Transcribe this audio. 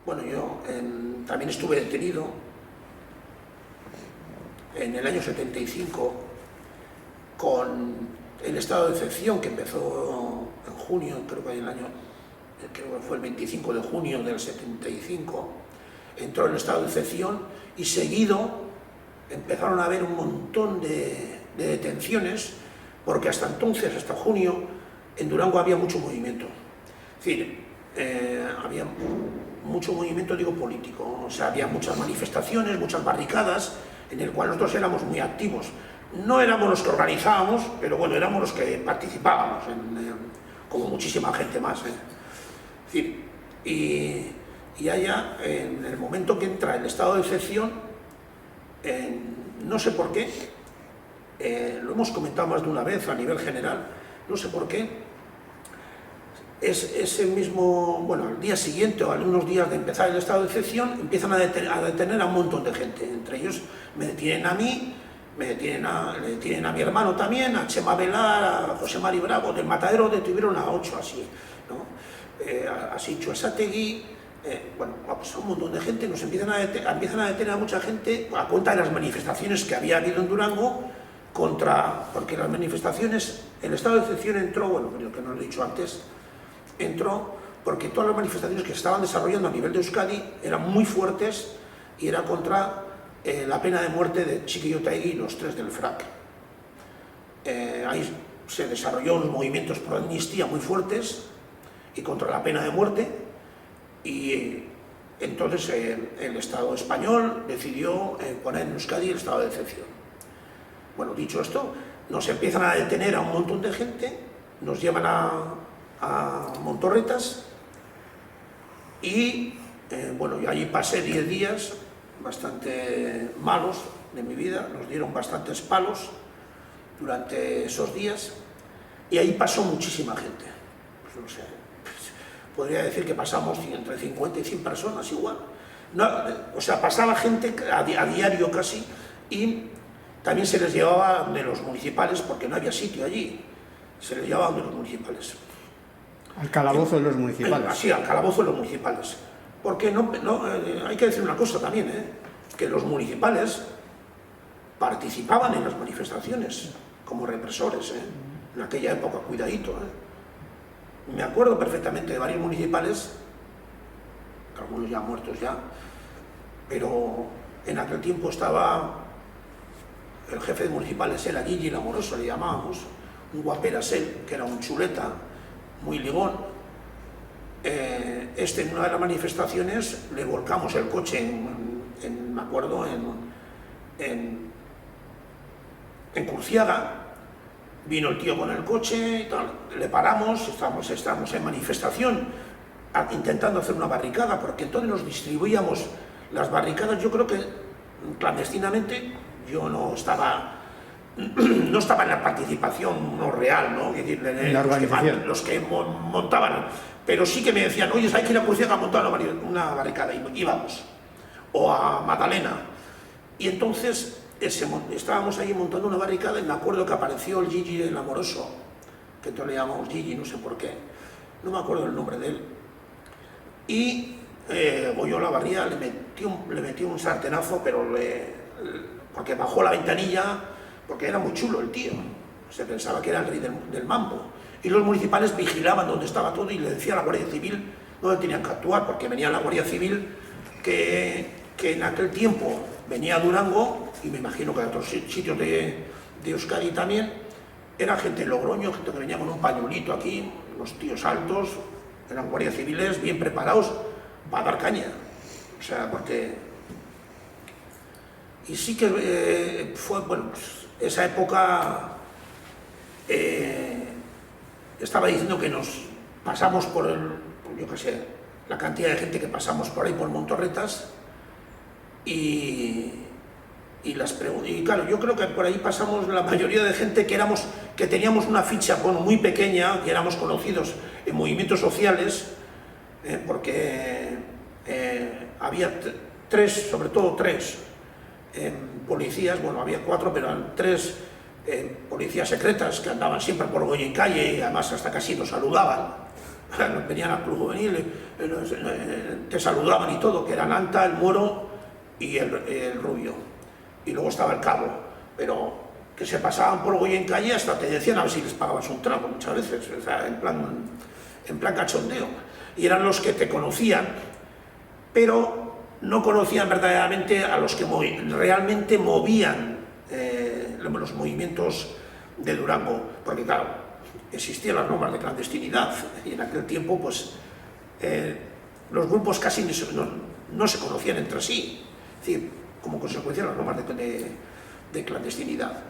Bueno, yo también estuve detenido en el año 75 con el estado de excepción que empezó en junio, creo que fue el 25 de junio del 75, entró el estado de excepción y seguido empezaron a haber un montón de detenciones, porque hasta entonces, hasta junio, en Durango había mucho movimiento. Es decir, había mucho movimiento, digo, político, o sea, había muchas manifestaciones, muchas barricadas, en el cual nosotros éramos muy activos. No éramos los que organizábamos, pero bueno, éramos los que participábamos, como muchísima gente más. Es decir, y allá, en el momento que entra el estado de excepción, no sé por qué, lo hemos comentado más de una vez a nivel general, no sé por qué, ese mismo, bueno, al día siguiente o a unos días de empezar el estado de excepción, empiezan a detener a un montón de gente. Entre ellos me detienen a mí, le detienen a mi hermano también, a Chema Velar, a José Mari Bravo. Del Matadero detuvieron a 8 así, ¿no? A Sicho Esategui, bueno, pues un montón de gente. Nos empiezan a detener a mucha gente a cuenta de las manifestaciones que había habido en Durango porque las manifestaciones, el estado de excepción entró, bueno, creo que no lo he dicho antes, entró porque todas las manifestaciones que se estaban desarrollando a nivel de Euskadi eran muy fuertes y era contra la pena de muerte de Txiki Otaegi y los 3 del FRAC. Ahí se desarrolló unos movimientos pro amnistía muy fuertes y contra la pena de muerte, y entonces el Estado español decidió poner en Euskadi el estado de excepción. Bueno, dicho esto, nos empiezan a detener a un montón de gente, nos llevan a Montorretas y bueno, yo allí pasé 10 días bastante malos de mi vida, nos dieron bastantes palos durante esos días y ahí pasó muchísima gente. Pues no sé, podría decir que pasamos entre 50 y 100 personas igual. No, o sea, pasaba gente a diario casi, y también se les llevaba de los municipales porque no había sitio allí, se les llevaba de los municipales. Al calabozo de los municipales. Sí, al calabozo de los municipales. Porque hay que decir una cosa también, que los municipales participaban en las manifestaciones como represores, en aquella época, cuidadito. Me acuerdo perfectamente de varios municipales, algunos ya muertos ya, pero en aquel tiempo estaba el jefe de municipales, era Gigi Lamoroso, le llamábamos, un guaperas él, que era un chuleta, muy ligón. En una de las manifestaciones le volcamos el coche me acuerdo, en Curciaga. Vino el tío con el coche y tal, le paramos, estábamos en manifestación intentando hacer una barricada, porque entonces nos distribuíamos las barricadas. Yo creo que clandestinamente yo no estaba en la participación no real, ¿no? Es decir, los que montaban, pero sí que me decían, oye, hay que ir a Curciaga a montar una barricada, y íbamos, o a Magdalena, y entonces estábamos ahí montando una barricada y me acuerdo que apareció el Gigi el Amoroso, que todos le llamamos Gigi, no sé por qué, no me acuerdo el nombre de él, y Goyo Lavarría le metió un sartenazo, pero porque bajó la ventanilla, porque era muy chulo el tío, se pensaba que era el rey del mambo, y los municipales vigilaban donde estaba todo y le decía a la Guardia Civil dónde tenían que actuar, porque venía la Guardia Civil que en aquel tiempo venía a Durango, y me imagino que a otros sitios de Euskadi también, era gente de Logroño, gente que venía con un pañuelito aquí, los tíos altos, eran guardias civiles bien preparados para dar caña. O sea, porque... Y sí que fue, bueno, pues, esa época, estaba diciendo que nos pasamos por yo qué sé, la cantidad de gente que pasamos por ahí, por Montorretas, y claro, yo creo que por ahí pasamos la mayoría de gente que teníamos una ficha, bueno, muy pequeña, que éramos conocidos en movimientos sociales, porque había sobre todo tres policías, bueno, había 4, pero eran 3 policías secretas que andaban siempre por Goya y calle, y además hasta casi nos saludaban, venían al club juvenil, te saludaban y todo, que eran Anta, el Moro y el Rubio. Y luego estaba el Cabo, pero que se pasaban por Goya en calle hasta te decían a ver si les pagabas un trago muchas veces, o sea, en plan cachondeo. Y eran los que te conocían, pero no conocían verdaderamente a los que realmente movían los movimientos de Durango, porque claro, existían las normas de clandestinidad y en aquel tiempo pues los grupos casi no se conocían entre sí, es decir, como consecuencia de las normas de clandestinidad.